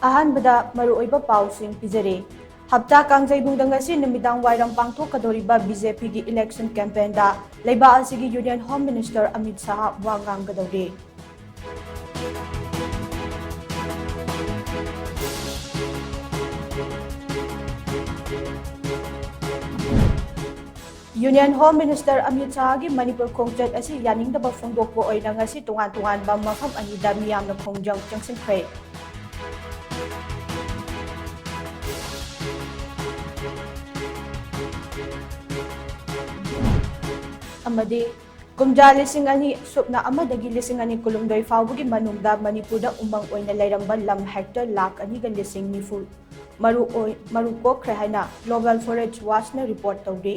अहानबदा मरुओइबा पाउसिंग पिजरे हप्ता कांगजैबुंग ngasi numidang wairang pangthokadoriba BJP gi election campaign da leiba asigi Union Home Minister Amit Shah wa nganggadori Union Home Minister Amit Shah gi Manipur khongjat asi yaningdaba phongdokpo oina ngasi tungan ba mafam anida miyamna khongjang changsinkhre amadi kumja lising ani supna amadagi lising ani kulumdoi fawbugi manungda Manipurda umang oina lairamba lam hectare lakh ani ga lising nifu maru kokre haina Global Forest Watch na report tawde